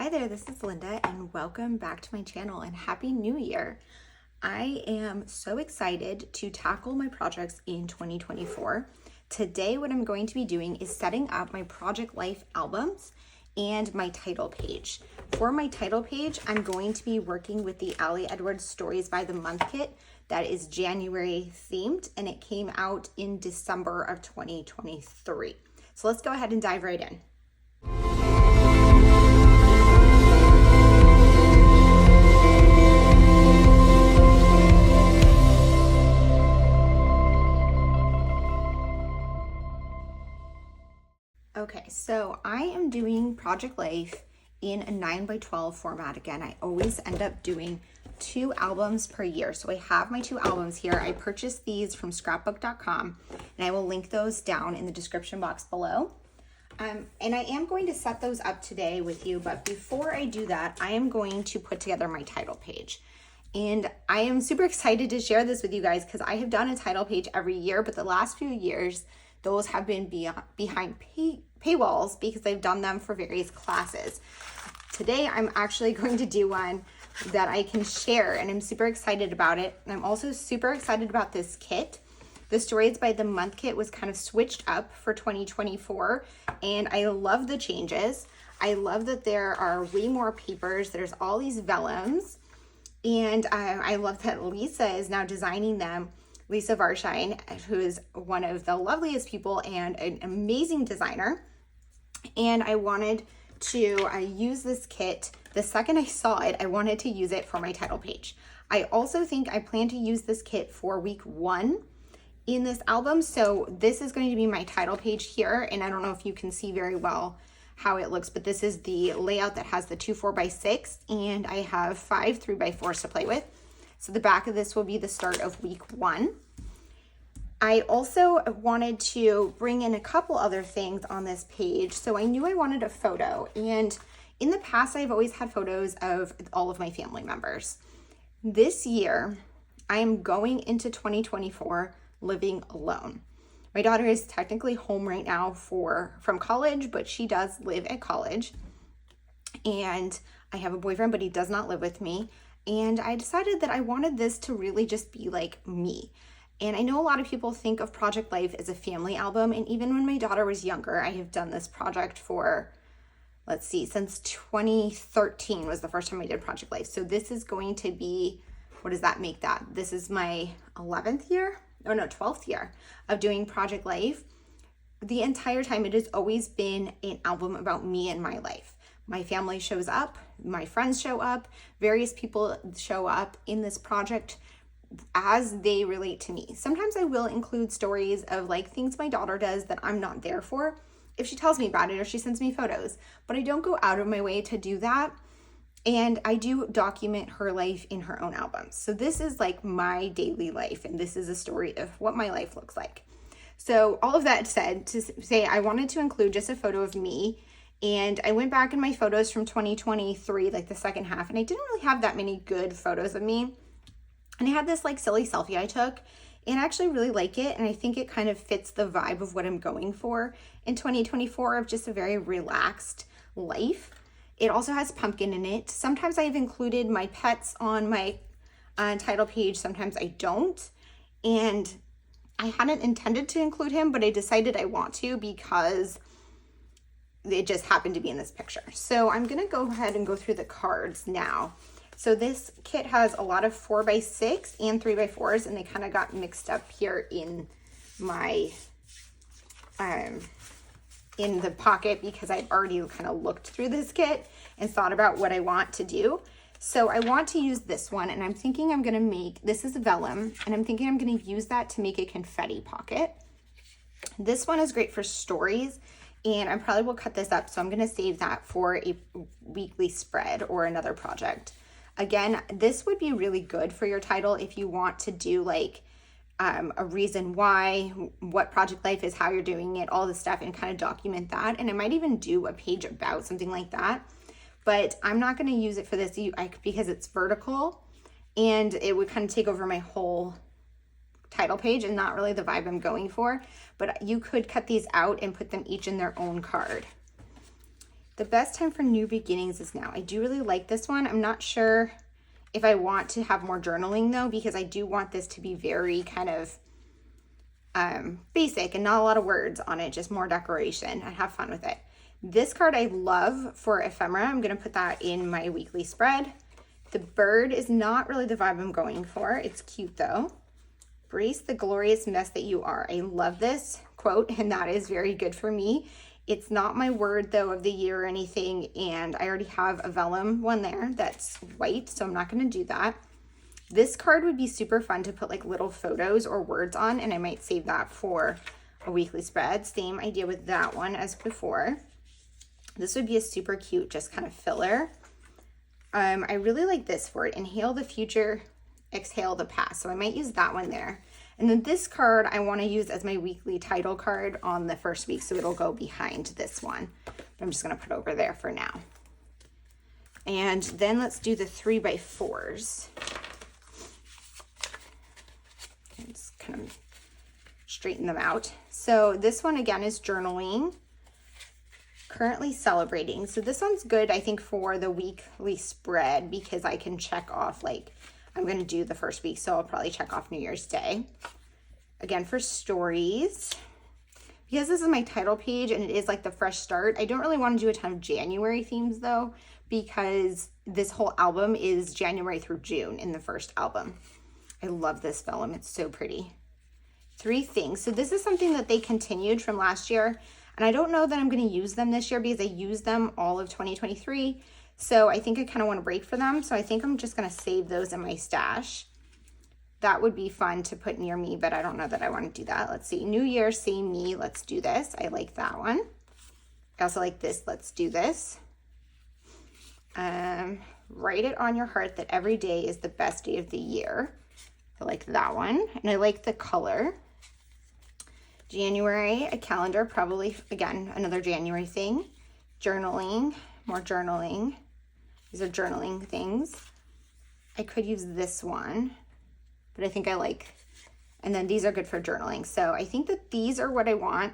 Hi there, this is Linda and welcome back to my channel and Happy New Year. I am so excited to tackle my projects in 2024. Today what I'm going to be doing is setting up my Project Life albums and my title page. For my title page, I'm going to be working with the Ali Edwards Stories by the Month kit that is January themed, and it came out in December of 2023. So let's go ahead and dive right in. Okay, so I am doing Project Life in a 9x12 format. Again, I always end up doing 2 albums per year. So I have my 2 albums here. I purchased these from scrapbook.com and I will link those down in the description box below. And I am going to set those up today with you, but before I do that, I am going to put together my title page. And I am super excited to share this with you guys because I have done a title page every year, but the last few years, those have been behind paywalls because I've done them for various classes. Today, I'm actually going to do one that I can share, and I'm super excited about it. And I'm also super excited about this kit. The Stories by the Month kit was kind of switched up for 2024, and I love the changes. I love that there are way more papers. There's all these vellums, and I love that Lisa is now designing them. Lisa Varshine, who is one of the loveliest people and an amazing designer. And I wanted to use this kit. The second I saw it, I wanted to use it for my title page. I also think I plan to use this kit for week 1 in this album. So this is going to be my title page here. And I don't know if you can see very well how it looks, but this is the layout that has the 2 4x6, and I have 5 3x4s to play with. So the back of this will be the start of week 1. I also wanted to bring in a couple other things on this page. So I knew I wanted a photo, and in the past, I've always had photos of all of my family members. This year, I am going into 2024 living alone. My daughter is technically home right now from college, but she does live at college. And I have a boyfriend, but he does not live with me. And I decided that I wanted this to really just be like me. And I know a lot of people think of Project Life as a family album. And even when my daughter was younger, I have done this project for, since 2013 was the first time I did Project Life. So this is going to be, what does that make that? This is my 12th year of doing Project Life. The entire time, it has always been an album about me and my life. My family shows up, my friends show up, various people show up in this project as they relate to me. Sometimes I will include stories of things my daughter does that I'm not there for if she tells me about it or she sends me photos, but I don't go out of my way to do that. And I do document her life in her own albums. So this is like my daily life, and this is a story of what my life looks like. So all of that said, to say I wanted to include just a photo of me. And I went back in my photos from 2023, the second half, and I didn't really have that many good photos of me. And I had this silly selfie I took, and I actually really like it. And I think it kind of fits the vibe of what I'm going for in 2024 of just a very relaxed life. It also has pumpkin in it. Sometimes I've included my pets on my title page. Sometimes I don't. And I hadn't intended to include him, but I decided I want to because it just happened to be in this picture. So I'm going to go ahead and go through the cards now. So this kit has a lot of 4x6 and 3x4s, and they kind of got mixed up here in my, in the pocket because I've already kind of looked through this kit and thought about what I want to do. So I want to use this one, and I'm thinking I'm going to make, this is vellum, and I'm thinking I'm going to use that to make a confetti pocket. This one is great for stories, and I probably will cut this up, so I'm going to save that for a weekly spread or another project. Again, this would be really good for your title if you want to do a reason why, what Project Life is, how you're doing it, all the stuff, and kind of document that. And I might even do a page about something like that, but I'm not going to use it for this because it's vertical and it would kind of take over my whole title page and not really the vibe I'm going for. But you could cut these out and put them each in their own card. The best time for new beginnings is now. I do really like this one. I'm not sure if I want to have more journaling though, because I do want this to be very kind of basic and not a lot of words on it, just more decoration and have fun with it. This card I love for ephemera. I'm going to put that in my weekly spread. The bird is not really the vibe I'm going for. It's cute though. Brace the glorious mess that you are. I love this quote, and that is very good for me. It's not my word though of the year or anything, and I already have a vellum one there that's white, so I'm not going to do that. This card would be super fun to put like little photos or words on, and I might save that for a weekly spread. Same idea with that one as before. This would be a super cute, just kind of filler. I really like this for it. Inhale the future, exhale the past. So I might use that one there. And then this card I want to use as my weekly title card on the first week, so it'll go behind this one. But I'm just going to put over there for now. And then let's do the 3x4s. Just kind of straighten them out. So this one again is journaling. Currently celebrating. So this one's good, I think, for the weekly spread because I can check off, like, I'm going to do the first week, so I'll probably check off New Year's Day. Again, for stories, because this is my title page and it is like the fresh start, I don't really want to do a ton of January themes though, because this whole album is January through June in the first album. I love this vellum. It's so pretty. 3 things. So this is something that they continued from last year, and I don't know that I'm going to use them this year because I used them all of 2023. So I think I kind of want to break for them. So I think I'm just going to save those in my stash. That would be fun to put near me, but I don't know that I want to do that. Let's see. New Year, same me. Let's do this. I like that one. I also like this. Let's do this. Write it on your heart that every day is the best day of the year. I like that one. And I like the color. January, a calendar, probably, again, another January thing. Journaling, more journaling. These are journaling things. I could use this one, but I think I like, and then these are good for journaling. So I think that these are what I want.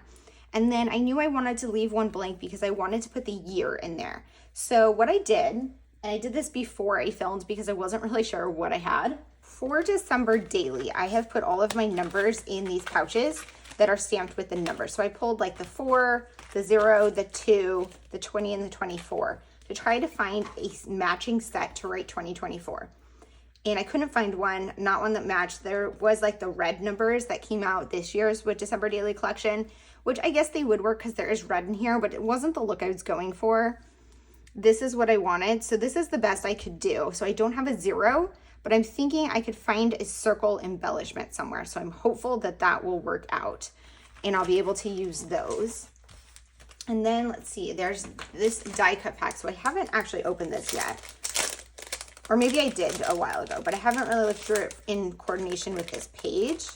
And then I knew I wanted to leave one blank because I wanted to put the year in there. So what I did, and I did this before I filmed because I wasn't really sure what I had. For December daily, I have put all of my numbers in these pouches that are stamped with the numbers. So I pulled like the 4, the 0, the 2, the 20, and the 24 to try to find a matching set to write 2024. And I couldn't find one, not one that matched. There was like the red numbers that came out this year's with December Daily Collection, which I guess they would work because there is red in here, but it wasn't the look I was going for. This is what I wanted. So this is the best I could do. So I don't have a 0, but I'm thinking I could find a circle embellishment somewhere. So I'm hopeful that that will work out and I'll be able to use those. And then let's see, there's this die cut pack. So I haven't actually opened this yet. Or maybe I did a while ago, but I haven't really looked through it in coordination with this page.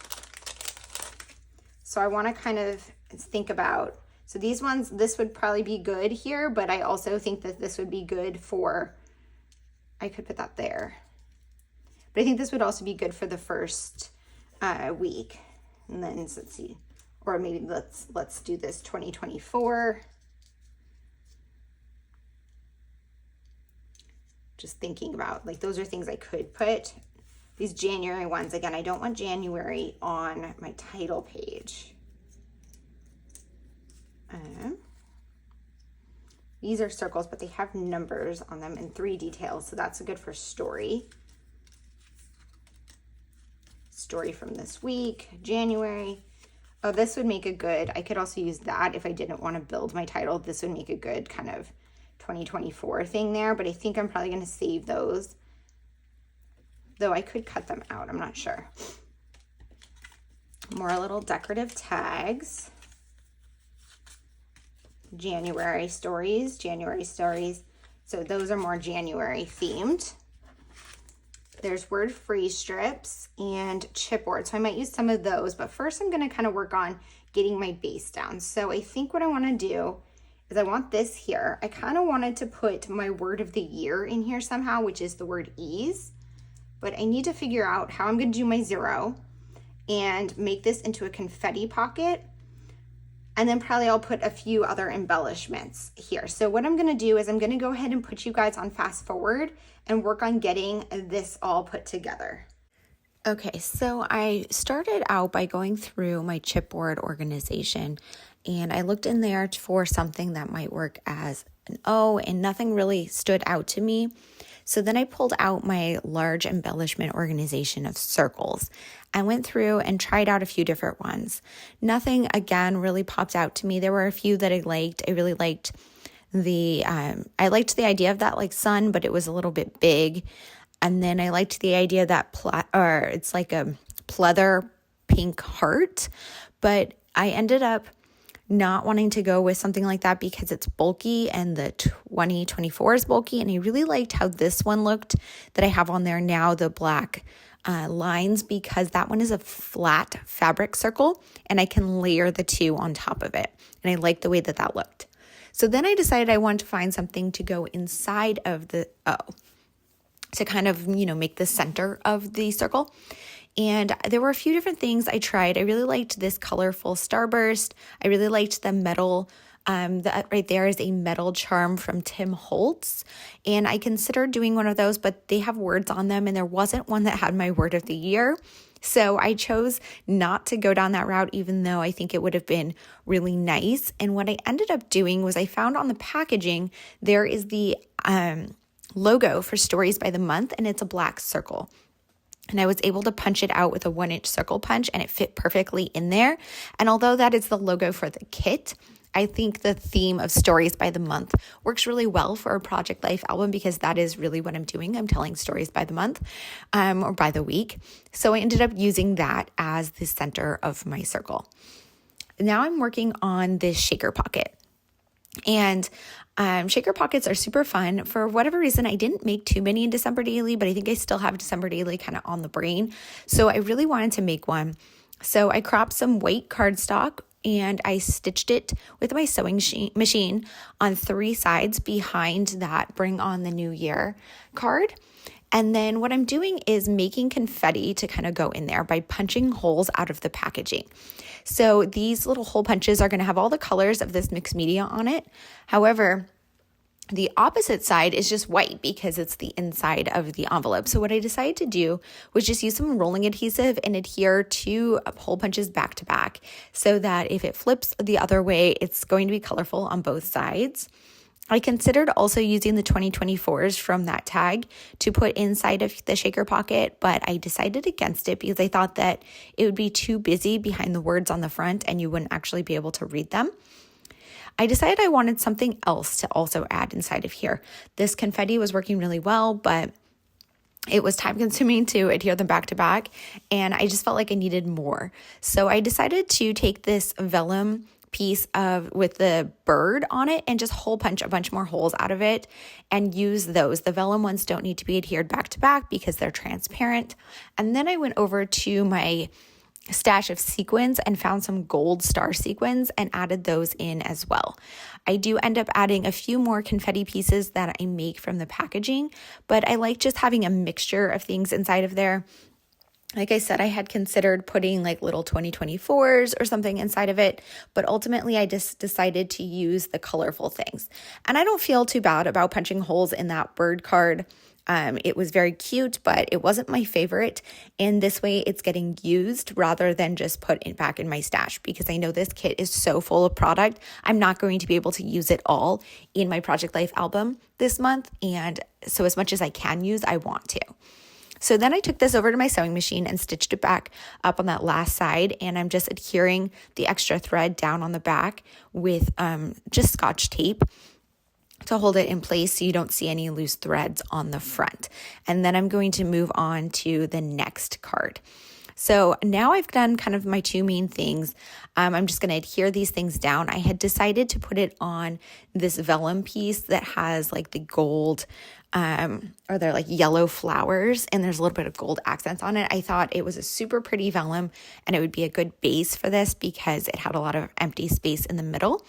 So I want to kind of think about, so these ones, this would probably be good here, but I also think that this would be good for, I could put that there. But I think this would also be good for the first week. And then let's see, or maybe let's do this 2024. Just thinking about, like, those are things I could put. These January ones, again, I don't want January on my title page. These are circles, but they have numbers on them and 3 details, so that's good for story. Story from this week, January. Oh, this would make a good, I could also use that if I didn't want to build my title. This would make a good kind of 2024 thing there, but I think I'm probably going to save those. Though I could cut them out, I'm not sure. More little decorative tags. January stories. So those are more January themed. There's word free strips and chipboard. So I might use some of those, but first I'm going to kind of work on getting my base down. So I think what I want to do is I want this here. I kind of wanted to put my word of the year in here somehow, which is the word ease, but I need to figure out how I'm going to do my 0 and make this into a confetti pocket. And then probably I'll put a few other embellishments here. So what I'm gonna do is I'm gonna go ahead and put you guys on fast forward and work on getting this all put together. Okay, so I started out by going through my chipboard organization, and I looked in there for something that might work as an O, and nothing really stood out to me. So then I pulled out my large embellishment organization of circles. I went through and tried out a few different ones. Nothing, again, really popped out to me. There were a few that I liked. I really liked I liked the idea of that like sun, but it was a little bit big. And then I liked the idea that it's like a pleather pink heart, but I ended up not wanting to go with something like that because it's bulky and the 2024 is bulky. And I really liked how this one looked that I have on there now, the black lines, because that one is a flat fabric circle and I can layer the two on top of it. And I like the way that that looked. So then I decided I wanted to find something to go inside of the O, to kind of, make the center of the circle. And there were a few different things I tried. I really liked this colorful starburst. I really liked the metal. That right there is a metal charm from Tim Holtz. And I considered doing one of those, but they have words on them and there wasn't one that had my word of the year. So I chose not to go down that route, even though I think it would have been really nice. And what I ended up doing was I found on the packaging, there is the logo for Stories by the Month, and it's a black circle. And I was able to punch it out with a 1-inch circle punch, and it fit perfectly in there. And although that is the logo for the kit, I think the theme of Stories by the Month works really well for a Project Life album because that is really what I'm doing. I'm telling stories by the month or by the week. So I ended up using that as the center of my circle. Now I'm working on this shaker pocket. And shaker pockets are super fun. For whatever reason, I didn't make too many in December Daily, but I think I still have December Daily kind of on the brain. So I really wanted to make one. So I cropped some white cardstock and I stitched it with my sewing machine on 3 sides behind that Bring On the New Year card. And then what I'm doing is making confetti to kind of go in there by punching holes out of the packaging. So these little hole punches are going to have all the colors of this mixed media on it. However, the opposite side is just white because it's the inside of the envelope. So what I decided to do was just use some rolling adhesive and adhere 2 hole punches back to back so that if it flips the other way, it's going to be colorful on both sides. I considered also using the 2024s from that tag to put inside of the shaker pocket, but I decided against it because I thought that it would be too busy behind the words on the front and you wouldn't actually be able to read them. I decided I wanted something else to also add inside of here. This confetti was working really well, but it was time consuming to adhere them back to back, and I just felt like I needed more. So I decided to take this vellum piece with the bird on it and just hole punch a bunch more holes out of it and use those. The vellum ones don't need to be adhered back to back because they're transparent. And then I went over to my stash of sequins and found some gold star sequins and added those in as well. I do end up adding a few more confetti pieces that I make from the packaging, but I like just having a mixture of things inside of there. Like I said, I had considered putting like little 2024s or something inside of it, but ultimately I just decided to use the colorful things. And I don't feel too bad about punching holes in that bird card. It was very cute, but it wasn't my favorite. And this way it's getting used rather than just put it back in my stash because I know this kit is so full of product. I'm not going to be able to use it all in my Project Life album this month. And so as much as I can use, I want to. So then I took this over to my sewing machine and stitched it back up on that last side. And I'm just adhering the extra thread down on the back with just Scotch tape to hold it in place so you don't see any loose threads on the front. And then I'm going to move on to the next card. So now I've done kind of my 2 main things. I'm just going to adhere these things down. I had decided to put it on this vellum piece that has like the gold, or they're like yellow flowers, and there's a little bit of gold accents on it. I thought it was a super pretty vellum and it would be a good base for this because it had a lot of empty space in the middle.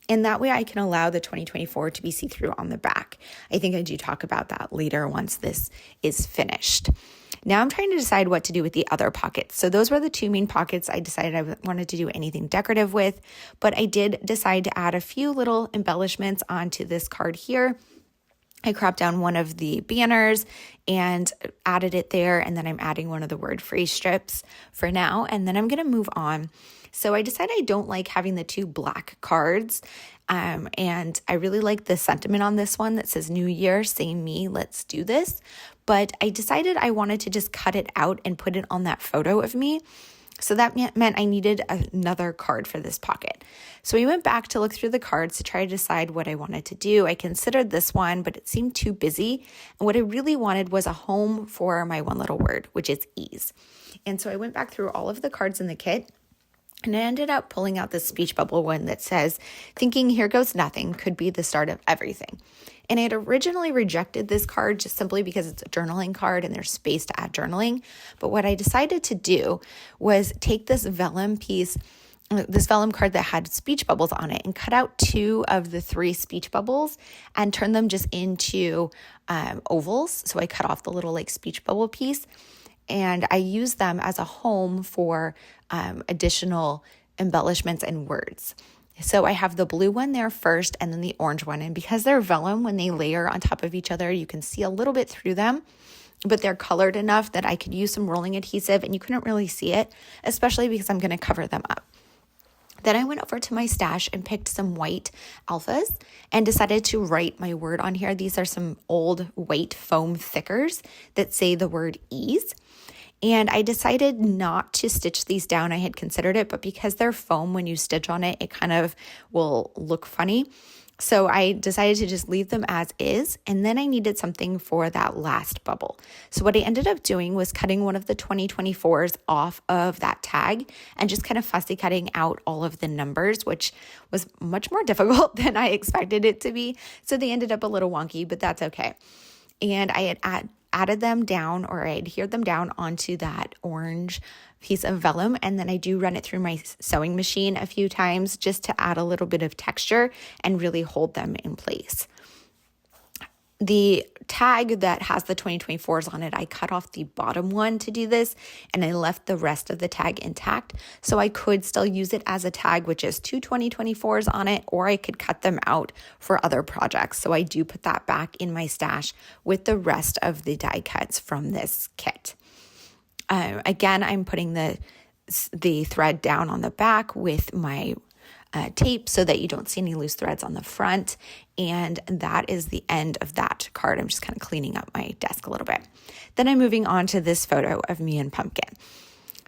And that way I can allow the 2024 to be see-through on the back. I think I do talk about that later once this is finished. Now I'm trying to decide what to do with the other pockets. So those were the two main pockets I decided I wanted to do anything decorative with, but I did decide to add a few little embellishments onto this card here. I cropped down one of the banners and added it there, and then I'm adding one of the word phrase strips for now, and then I'm going to move on. So I decided I don't like having the two black cards, and I really like the sentiment on this one that says New Year, same me, let's do this. But I decided I wanted to just cut it out and put it on that photo of me. So that meant I needed another card for this pocket. So we went back to look through the cards to try to decide what I wanted to do. I considered this one, but it seemed too busy. And what I really wanted was a home for my one little word, which is ease. And so I went back through all of the cards in the kit, and I ended up pulling out this speech bubble one that says, thinking here goes nothing could be the start of everything. And I had originally rejected this card just simply because it's a journaling card and there's space to add journaling. But what I decided to do was take this vellum piece, this vellum card that had speech bubbles on it, and cut out 2 of the 3 speech bubbles and turn them just into ovals. So I cut off the little like speech bubble piece, and I use them as a home for additional embellishments and words. So I have the blue one there first and then the orange one. And because they're vellum, when they layer on top of each other, you can see a little bit through them, but they're colored enough that I could use some rolling adhesive and you couldn't really see it, especially because I'm going to cover them up. Then I went over to my stash and picked some white alphas and decided to write my word on here. These are some old white foam thickers that say the word ease. And I decided not to stitch these down. I had considered it, but because they're foam, when you stitch on it, it kind of will look funny. So I decided to just leave them as is. And then I needed something for that last bubble. So what I ended up doing was cutting one of the 2024s off of that tag and just kind of fussy cutting out all of the numbers, which was much more difficult than I expected it to be. So they ended up a little wonky, but that's okay. And I had added them down, or I adhered them down onto that orange piece of vellum. And then I do run it through my sewing machine a few times just to add a little bit of texture and really hold them in place. The tag that has the 2024s on it, I cut off the bottom one to do this, and I left the rest of the tag intact. So I could still use it as a tag with just 2 2024s on it, or I could cut them out for other projects. So I do put that back in my stash with the rest of the die cuts from this kit. Again, I'm putting the thread down on the back with my tape so that you don't see any loose threads on the front. And that is the end of that card. I'm just kind of cleaning up my desk a little bit. Then I'm moving on to this photo of me and Pumpkin.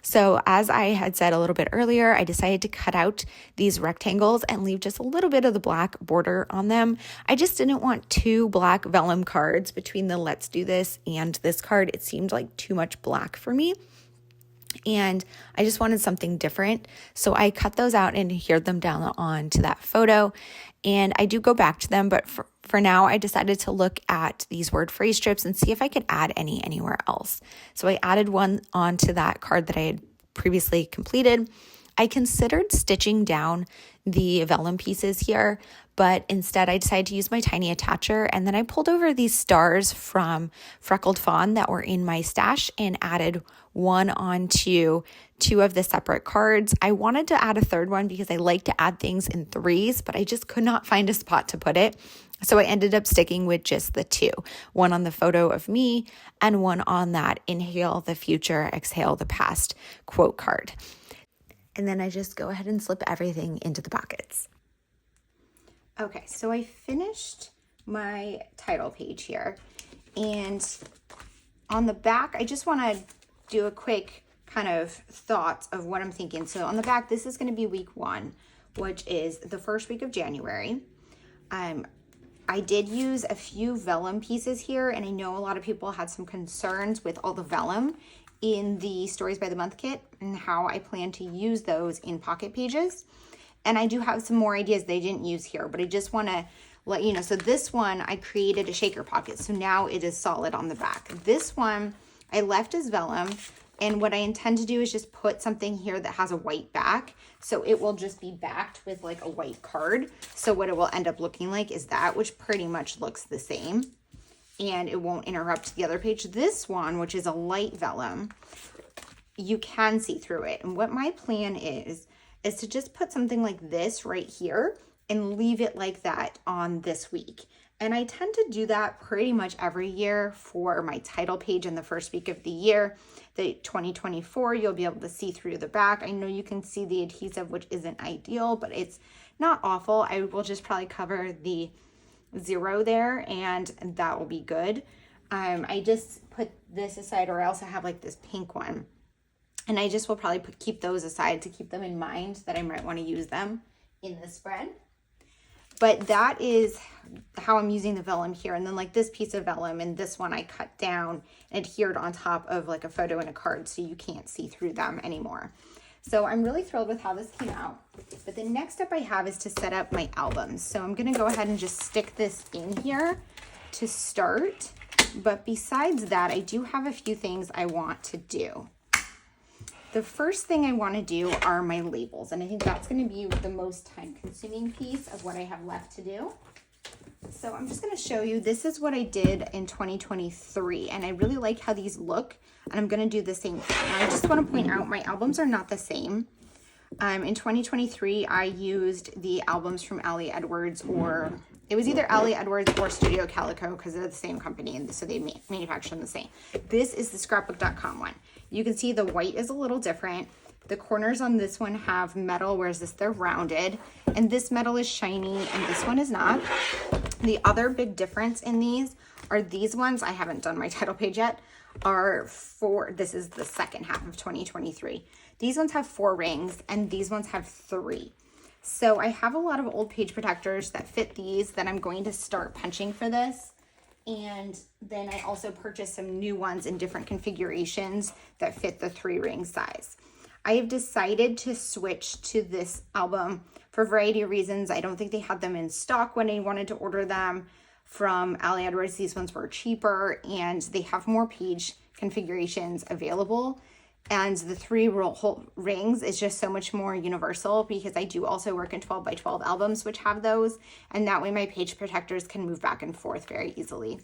So as I had said a little bit earlier, I decided to cut out these rectangles and leave just a little bit of the black border on them. I just didn't want 2 black vellum cards between the Let's Do This and this card. It seemed like too much black for me. And I just wanted something different. So I cut those out and adhered them down onto that photo. And I do go back to them, but for now, I decided to look at these word phrase strips and see if I could add any anywhere else. So I added one onto that card that I had previously completed. I considered stitching down the vellum pieces here, but instead I decided to use my tiny attacher, and then I pulled over these stars from Freckled Fawn that were in my stash and added one onto 2 of the separate cards. I wanted to add a third one because I like to add things in 3s, but I just could not find a spot to put it. So I ended up sticking with just the 2, one on the photo of me and one on that inhale the future, exhale the past quote card. And then I just go ahead and slip everything into the pockets. Okay, so I finished my title page here, and on the back, I just want to do a quick kind of thoughts of what I'm thinking. So on the back, this is going to be week 1, which is the first week of January. I did use a few vellum pieces here, and I know a lot of people had some concerns with all the vellum in the Stories by the Month kit and how I plan to use those in pocket pages. And I do have some more ideas they didn't use here, but I just want to let you know. So this one, I created a shaker pocket, so now it is solid on the back. This one, I left as vellum, and what I intend to do is just put something here that has a white back, so it will just be backed with like a white card. So what it will end up looking like is that, which pretty much looks the same. and it won't interrupt the other page. This one, which is a light vellum, you can see through it. And what my plan is to just put something like this right here and leave it like that on this week. And I tend to do that pretty much every year for my title page in the first week of the year. The 2024, you'll be able to see through the back. I know you can see the adhesive, which isn't ideal, but it's not awful. I will just probably cover the 0 there, and that will be good. I just put this aside, or I also have like this pink one. And I just will probably keep those aside to keep them in mind that I might want to use them in the spread. But that is how I'm using the vellum here. And then like this piece of vellum and this one I cut down and adhered on top of like a photo and a card so you can't see through them anymore. So I'm really thrilled with how this came out. But the next step I have is to set up my albums. So I'm gonna go ahead and just stick this in here to start. But besides that, I do have a few things I want to do. The first thing I want to do are my labels, and I think that's going to be the most time-consuming piece of what I have left to do. So I'm just going to show you, this is what I did in 2023, and I really like how these look, and I'm going to do the same thing. And I just want to point out my albums are not the same. In 2023, I used the albums from Ali Edwards, or it was either Ali Edwards or Studio Calico because they're the same company, and so they manufacture them the same. This is the scrapbook.com one. You can see the white is a little different. The corners on this one have metal, whereas they're rounded. And this metal is shiny, and this one is not. The other big difference in these are these ones, I haven't done my title page yet, this is the second half of 2023. These ones have 4 rings, and these ones have 3. So I have a lot of old page protectors that fit these that I'm going to start punching for this. And then I also purchased some new ones in different configurations that fit the 3-ring size. I have decided to switch to this album for a variety of reasons. I don't think they had them in stock when I wanted to order them from Ali Edwards. These ones were cheaper, and they have more page configurations available. And the 3 rings is just so much more universal because I do also work in 12 by 12 albums, which have those. And that way my page protectors can move back and forth very easily.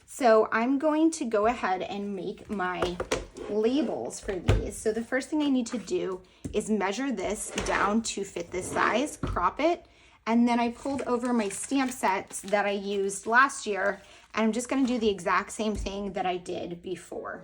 So I'm going to go ahead and make my labels for these. So the first thing I need to do is measure this down to fit this size, crop it. And then I pulled over my stamp sets that I used last year. And I'm just going to do the exact same thing that I did before.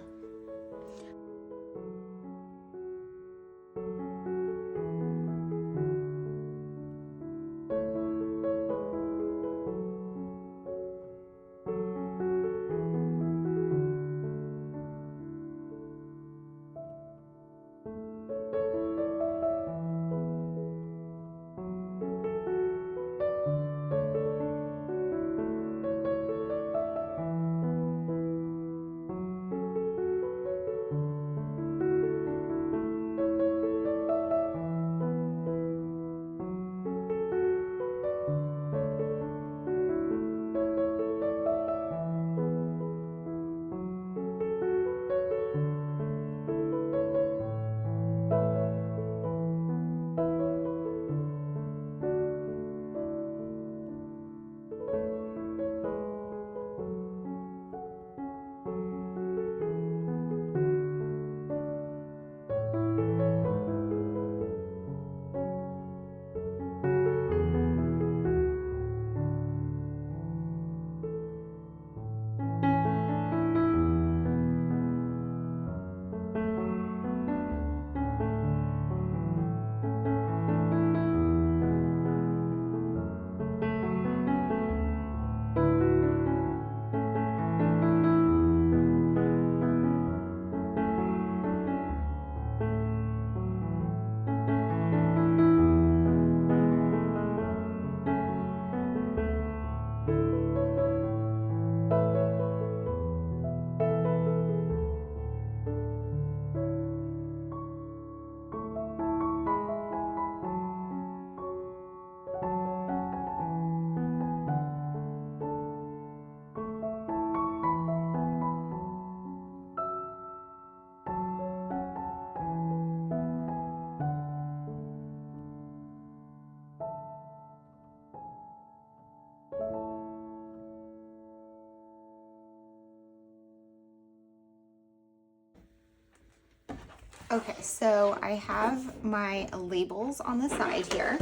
Okay, so I have my labels on the side here.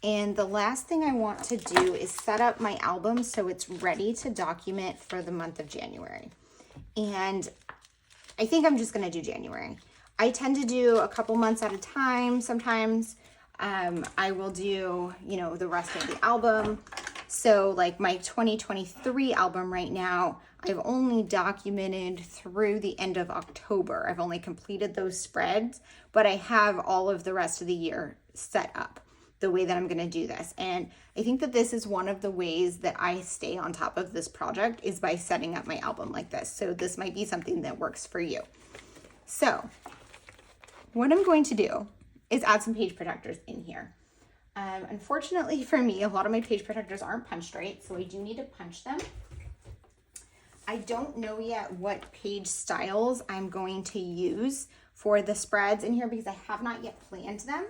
And the last thing I want to do is set up my album so it's ready to document for the month of January. And I think I'm just going to do January. I tend to do a couple months at a time. Sometimes I will do, the rest of the album. So like my 2023 album right now, I've only documented through the end of October. I've only completed those spreads, but I have all of the rest of the year set up the way that I'm going to do this. And I think that this is one of the ways that I stay on top of this project is by setting up my album like this. So this might be something that works for you. So what I'm going to do is add some page protectors in here. Unfortunately for me, a lot of my page protectors aren't punched right, so I do need to punch them. I don't know yet what page styles I'm going to use for the spreads in here because I have not yet planned them.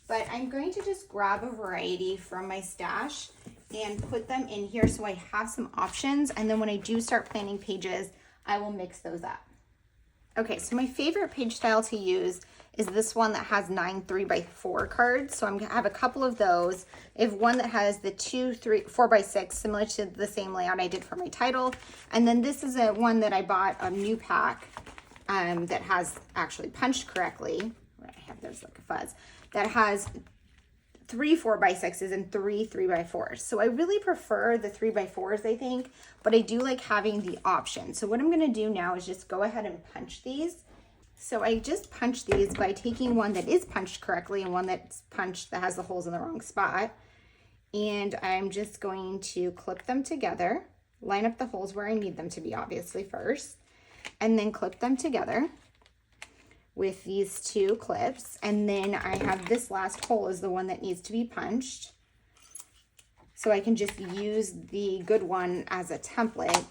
But I'm going to just grab a variety from my stash and put them in here so I have some options. And then when I do start planning pages, I will mix those up. Okay, so my favorite page style to use is this one that has 9 3x4 cards. So I'm gonna have a couple of those. I have one that has the 2 3 4x6, similar to the same layout I did for my title. And then this is one that I bought a new pack that has actually punched correctly. I have those like a fuzz. That has 3 4x6s and 3 3x4s. So I really prefer the 3x4s, I think, but I do like having the option. So what I'm gonna do now is just go ahead and punch these. So I just punched these by taking one that is punched correctly and one that's punched that has the holes in the wrong spot. And I'm just going to clip them together, line up the holes where I need them to be, obviously, first, and then clip them together with these 2 clips. And then I have this last hole is the one that needs to be punched. So I can just use the good one as a template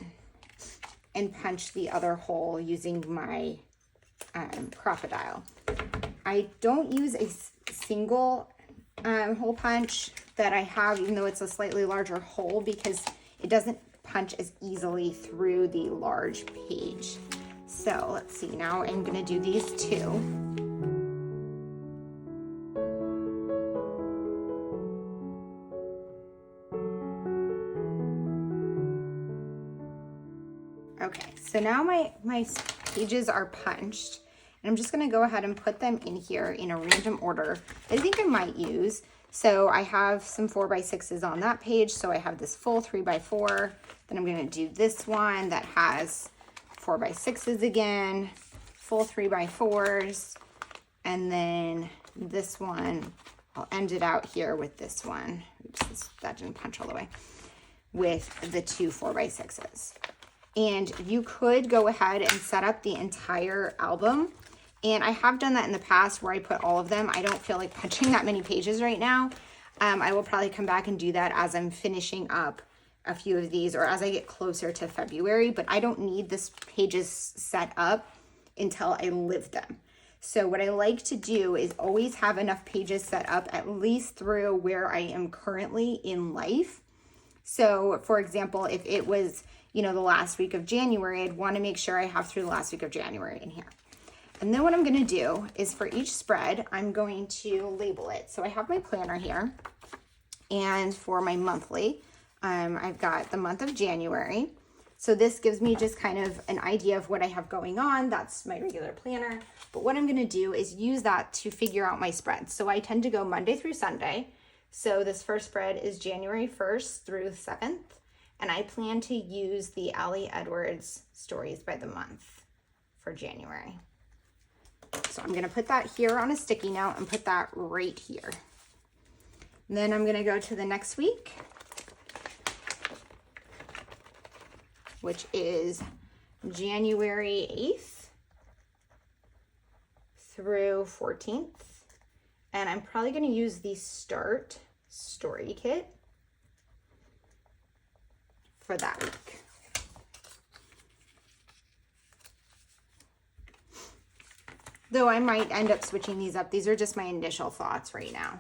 and punch the other hole using my crocodile. I don't use a single hole punch that I have, even though it's a slightly larger hole, because it doesn't punch as easily through the large page. So let's see, now I'm gonna do these 2. Okay, so now my pages are punched, and I'm just gonna go ahead and put them in here in a random order that I think I might use. So I have some 4x6s on that page, so I have this full 3x4. Then I'm gonna do this one that has 4x6s again, full 3x4s, and then this one, I'll end it out here with this one. Oops, that didn't punch all the way, with the 2 4x6s. And you could go ahead and set up the entire album. And I have done that in the past where I put all of them. I don't feel like punching that many pages right now. I will probably come back and do that as I'm finishing up a few of these or as I get closer to February, but I don't need this pages set up until I live them. So what I like to do is always have enough pages set up at least through where I am currently in life. So for example, if it was, the last week of January, I'd want to make sure I have through the last week of January in here. And then what I'm going to do is for each spread, I'm going to label it. So I have my planner here, and for my monthly, I've got the month of January. So this gives me just kind of an idea of what I have going on. That's my regular planner. But what I'm going to do is use that to figure out my spreads. So I tend to go Monday through Sunday. So this first spread is January 1st through 7th. And I plan to use the Ali Edwards Stories by the Month for January. So I'm going to put that here on a sticky note and put that right here. And then I'm going to go to the next week, which is January 8th through 14th. And I'm probably going to use the Start Story Kit for that week. Though I might end up switching these up. These are just my initial thoughts right now.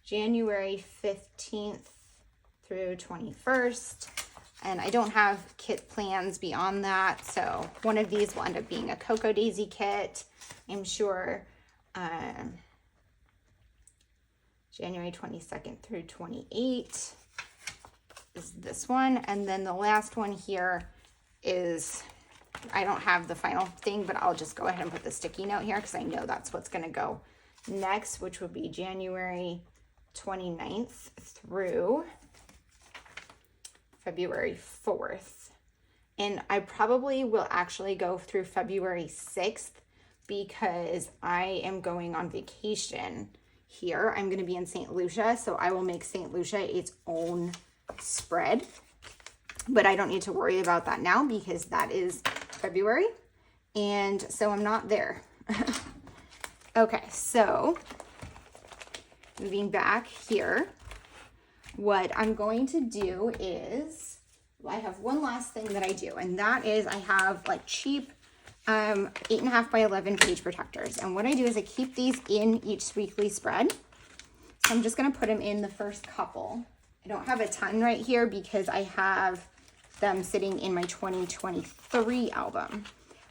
January 15th through 21st. And I don't have kit plans beyond that. So one of these will end up being a Cocoa Daisy kit, I'm sure. January 22nd through 28 is this one. And then the last one here is, I don't have the final thing, but I'll just go ahead and put the sticky note here because I know that's what's going to go next, which would be January 29th through February 4th. And I probably will actually go through February 6th because I am going on vacation here. I'm going to be in St. Lucia, so I will make St. Lucia its own spread. But I don't need to worry about that now because that is February. And so I'm not there. Okay, so moving back here, what I'm going to do is, I have one last thing that I do, and that is I have like cheap 8.5 by 11 page protectors. And what I do is I keep these in each weekly spread. So I'm just going to put them in the first couple. I don't have a ton right here because I have them sitting in my 2023 album.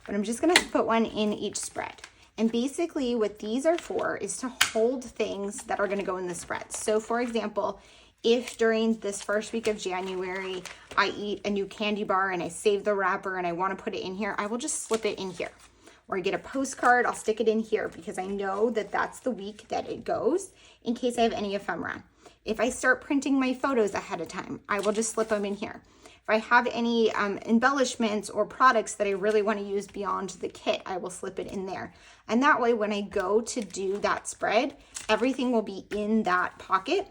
But I'm just going to put one in each spread. And basically what these are for is to hold things that are going to go in the spread. So for example, if during this first week of January, I eat a new candy bar and I save the wrapper and I want to put it in here, I will just slip it in here. Or I get a postcard, I'll stick it in here because I know that that's the week that it goes in case I have any ephemera. If I start printing my photos ahead of time, I will just slip them in here. If I have any embellishments or products that I really want to use beyond the kit, I will slip it in there. And that way, when I go to do that spread, everything will be in that pocket.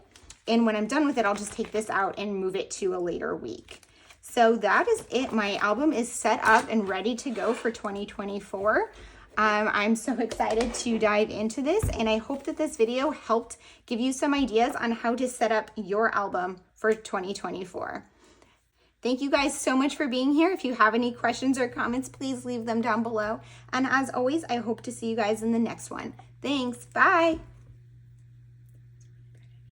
And when I'm done with it, I'll just take this out and move it to a later week. So that is it. My album is set up and ready to go for 2024. I'm so excited to dive into this, and I hope that this video helped give you some ideas on how to set up your album for 2024. Thank you guys so much for being here. If you have any questions or comments, please leave them down below. And as always, I hope to see you guys in the next one. Thanks. Bye.